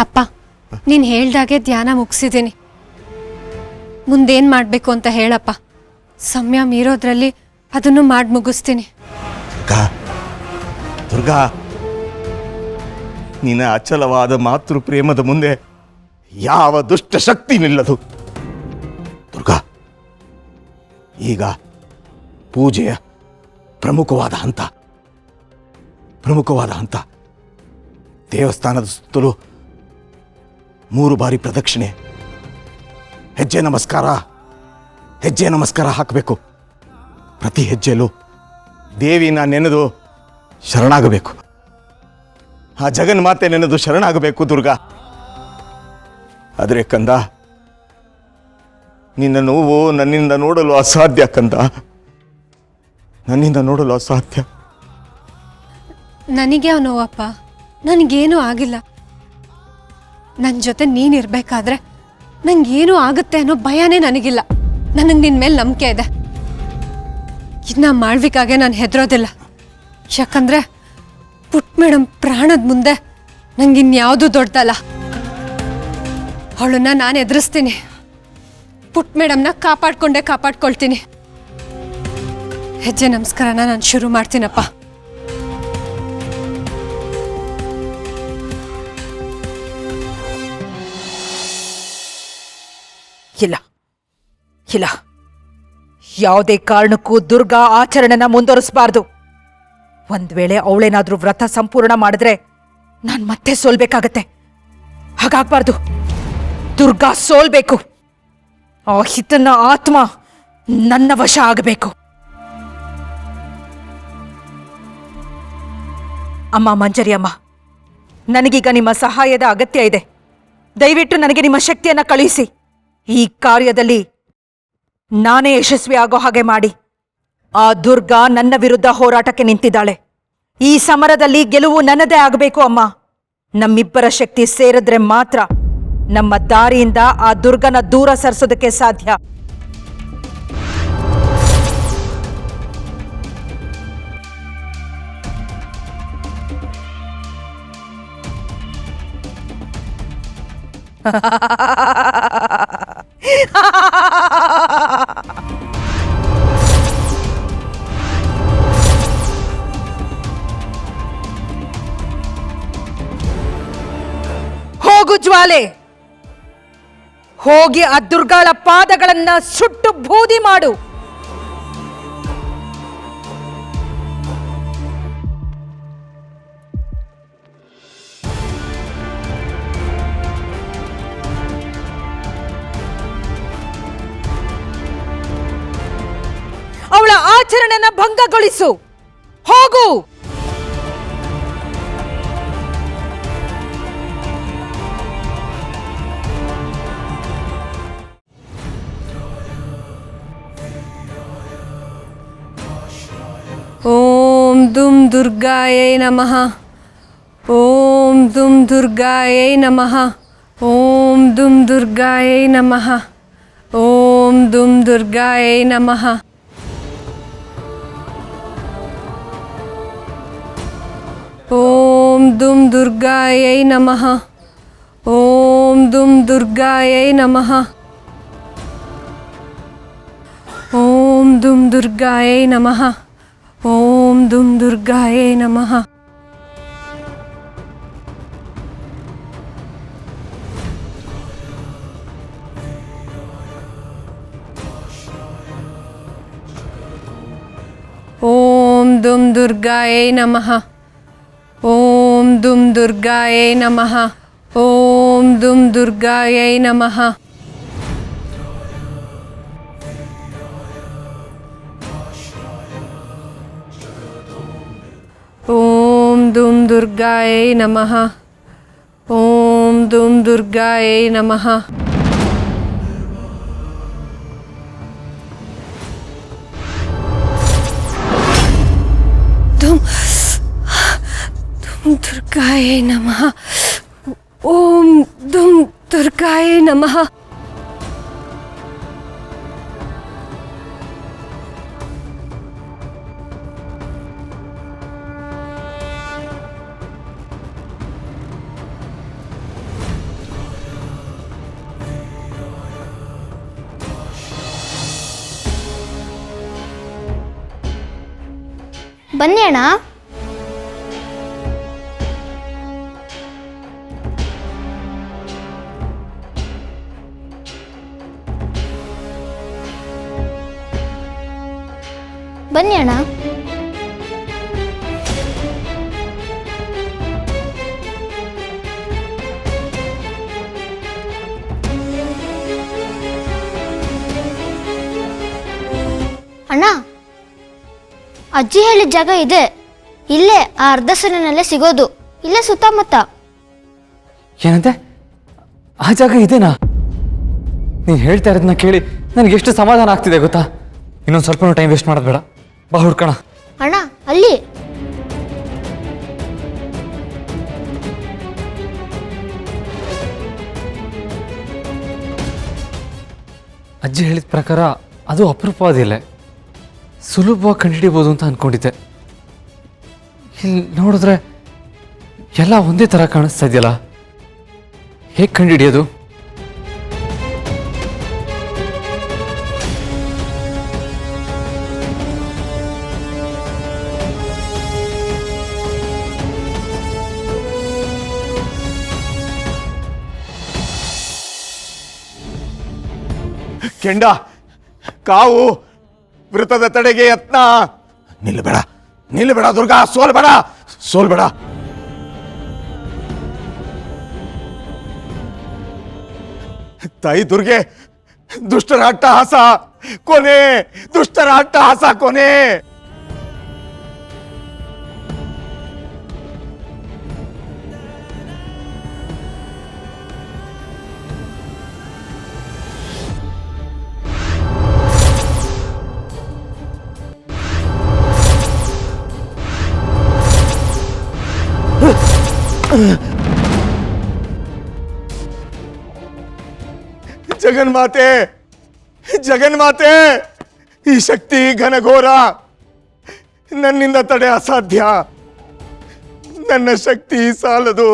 ಅಪ್ಪ, ನೀನು ಹೇಳ್ದಾಗೆ ಧ್ಯಾನ ಮುಗಿಸಿದ್ದೀನಿ. ಮುಂದೇನು ಮಾಡಬೇಕು ಅಂತ ಹೇಳಪ್ಪ. ಸಮಯ ಮೀರೋದ್ರಲ್ಲಿ ಅದನ್ನು ಮಾಡಿ ಮುಗಿಸ್ತೀನಿ. ದುರ್ಗಾ, ನಿನ್ನ ಅಚಲವಾದ ಮಾತೃ ಪ್ರೇಮದ ಮುಂದೆ ಯಾವ ದುಷ್ಟ ಶಕ್ತಿ ನಿಲ್ಲದು. ದುರ್ಗಾ, ಈಗ ಪೂಜೆಯ ಪ್ರಮುಖವಾದ ಹಂತ. ದೇವಸ್ಥಾನದ ಸುತ್ತಲೂ 3 ಬಾರಿ ಪ್ರದಕ್ಷಿಣೆ, ಹೆಜ್ಜೆ ನಮಸ್ಕಾರ ಹಾಕಬೇಕು. ಪ್ರತಿ ಹೆಜ್ಜೆಯಲ್ಲೂ ದೇವಿನ ನೆನೆದು ಶರಣಾಗಬೇಕು. ಆ ಜಗನ್ಮಾತೆ ನೆನೆದು ಶರಣಾಗಬೇಕು ದುರ್ಗಾ. ಆದರೆ ಕಂದ, ನಿನ್ನ ನೋವು ನನ್ನಿಂದ ನೋಡಲು ಅಸಾಧ್ಯ ಕಂದ, ನನ್ನಿಂದ ನೋಡಲು ಅಸಾಧ್ಯ. ನನಗೆ ನೋವಪ್ಪ, ನನಗೇನೂ ಆಗಿಲ್ಲ. ನನ್ನ ಜೊತೆ ನೀನಿರ್ಬೇಕಾದ್ರೆ ನಂಗೇನೂ ಆಗುತ್ತೆ ಅನ್ನೋ ಭಯನೇ ನನಗಿಲ್ಲ. ನನಗೆ ನಿನ್ನ ಮೇಲೆ ನಂಬಿಕೆ ಇದೆ. ಇನ್ನು ಮಾಡ್ಬೇಕಾಗೆ ನಾನು ಹೆದರೋದಿಲ್ಲ. ಯಾಕಂದರೆ ಪುಟ್ಟ ಮೇಡಮ್ ಪ್ರಾಣದ ಮುಂದೆ ನಂಗಿನ್ಯಾವುದೂ ದೊಡ್ಡದಲ್ಲ. ಅವಳನ್ನ ನಾನು ಎದುರಿಸ್ತೀನಿ. ಪುಟ್ಟ ಮೇಡಮ್ನ ಕಾಪಾಡ್ಕೊಳ್ತೀನಿ. ಹೆಜ್ಜೆ ನಮಸ್ಕಾರನ ನಾನು ಶುರು ಮಾಡ್ತೀನಪ್ಪ. ಇಲ್ಲ, ಯಾವುದೇ ಕಾರಣಕ್ಕೂ ದುರ್ಗಾ ಆಚರಣೆನ ಮುಂದುವರಿಸಬಾರ್ದು. ಒಂದ್ ವೇಳೆ ಅವಳೇನಾದ್ರೂ ವ್ರತ ಸಂಪೂರ್ಣ ಮಾಡಿದ್ರೆ ನಾನು ಮತ್ತೆ ಸೋಲ್ಬೇಕಾಗತ್ತೆ. ಹಾಗಾಗ್ಬಾರ್ದು. ದುರ್ಗಾ ಸೋಲ್ಬೇಕು. ಆ ಹಿತನ ಆತ್ಮ ನನ್ನ ವಶ ಆಗಬೇಕು. ಅಮ್ಮ ಮಂಜರಿ ಅಮ್ಮ, ನನಗೀಗ ನಿಮ್ಮ ಸಹಾಯದ ಅಗತ್ಯ ಇದೆ. ದಯವಿಟ್ಟು ನನಗೆ ನಿಮ್ಮ ಶಕ್ತಿಯನ್ನ ಕಳುಹಿಸಿ. ಈ ಕಾರ್ಯದಲ್ಲಿ ನಾನೇ ಯಶಸ್ವಿ ಆಗೋ ಹಾಗೆ ಮಾಡಿ. ಆ ದುರ್ಗಾ ನನ್ನ ವಿರುದ್ಧ ಹೋರಾಟಕ್ಕೆ ನಿಂತಿದ್ದಾಳೆ. ಈ ಸಮರದಲ್ಲಿ ಗೆಲುವು ನನ್ನದೇ ಆಗಬೇಕು ಅಮ್ಮ. ನಮ್ಮಿಬ್ಬರ ಶಕ್ತಿ ಸೇರಿದ್ರೆ ಮಾತ್ರ ನಮ್ಮ ದಾರಿಯಿಂದ ಆ ದುರ್ಗನ ದೂರ ಸರಿಸೋದಕ್ಕೆ ಸಾಧ್ಯ. ಹೋಗು ಜ್ವಾಲೆ, ಹೋಗಿ ಆ ದುರ್ಗಾಳ ಪಾದಗಳನ್ನ ಸುಟ್ಟು ಬೂದಿ ಮಾಡು. ಅವಳ ಆಚರಣೆನ ಭಂಗಗೊಳಿಸು. ಹೋಗು. ಓಂ ದುಂ ದುರ್ಗಾಯೈ ನಮಃ. ಓಂ ದುಂ ದುರ್ಗಾಯೈ ನಮಃ. ಓಂ ದುಂ ದುರ್ಗಾಯೈ ನಮಃ. ಓಂ ದುಂ ದುರ್ಗಾಯೈ ನಮಃ. ಓಂ ದುಂ ದುರ್ಗಾಯೈ ನಮಃ. ಓಂ ದುಂ ದುರ್ಗಾಯೈ ನಮಃ. ಓಂ ದುಂ ದುರ್ಗಾಯೈ ನಮಃ. ಓಂ ದುಂ ದುರ್ಗಾಯೈ ನಮಃ. ಓಂ ದುಂ ದುರ್ಗಾಯೈ ನಮಃ. ಓಂ ದುಂ ದುರ್ಗಾಯೈ ನಮಃ. ಓಂ ದುಂ ದುರ್ಗಾಯೈ ನಮಃ. ಓಂ ದುಂ ದುರ್ಗಾಯೈ ನಮಃ. ಓಂ ದುಂ ದುರ್ಗಾಯೈ ನಮಃ. ದುಂ ದುರ್ಗಾಯೈ ನಮಃ. ಓಂ ದುಂ ದುರ್ಗಾಯೈ ನಮಃ. ಬನ್ನಿ ಅಣ್ಣ. ಬನ್ನಿ ಅಣ್ಣ. ಅಣ್ಣ, ಅಜ್ಜಿ ಹೇಳಿದ ಜಾಗ ಇದೆ. ಇಲ್ಲೇ ಆ ಅರ್ಧ ಸೆನೆನಲ್ಲೇ ಸಿಗೋದು. ಇಲ್ಲೇ ಸುತ್ತಮುತ್ತ. ಏನಂತೆ? ಆ ಜಾಗ ಇದೇನಾ? ನೀನು ಹೇಳ್ತಾ ಇರೋದನ್ನ ಕೇಳಿ ನನಗೆ ಎಷ್ಟು ಸಮಾಧಾನ ಆಗ್ತಿದೆ ಗೊತ್ತಾ? ಇನ್ನೊಂದು ಸ್ವಲ್ಪ ಟೈಮ್ ವೇಸ್ಟ್ ಮಾಡೋದು ಬೇಡ, ಬಾ ಹುಡ್ಕೋಣ. ಅಣ್ಣ, ಅಲ್ಲಿ ಅಜ್ಜಿ ಹೇಳಿದ ಪ್ರಕಾರ ಅದು ಅಪರೂಪವಾದಿಲ್ಲ, ಸುಲಭವಾಗಿ ಕಂಡುಹಿಡಿಬೋದು ಅಂತ ಅಂದ್ಕೊಂಡಿದ್ದೆ. ಇಲ್ಲಿ ನೋಡಿದ್ರೆ ಎಲ್ಲ ಒಂದೇ ಥರ ಕಾಣಿಸ್ತಾ ಇದೆಯಲ್ಲ, ಹೇಗೆ ಕಂಡುಹಿಡಿಯೋದು? ಕೆಂಡ, ಕಾವು, ವೃತ್ತದ ತಡೆಗೆ ಯತ್ನ. ನಿಲ್ಲಬೇಡ, ನಿಲ್ಲಬೇಡ ದುರ್ಗಾ, ಸೋಲ್ಬೇಡ, ಸೋಲ್ಬೇಡ. ತಾಯಿ ದುರ್ಗೆ, ದುಷ್ಟರ ಅಟ್ಟಹಾಸ ಕೊನೆ, ದುಷ್ಟರ ಅಟ್ಟಹಾಸ ಕೊನೆ. ಜಗನ್ಮಾತೆ, ಜಗನ್ಮಾತೆ, ಈ ಶಕ್ತಿ ಘನಘೋರ, ನನ್ನಿಂದ ತಡೆ ಅಸಾಧ್ಯ. ನನ್ನ ಶಕ್ತಿ ಸಾಲದು.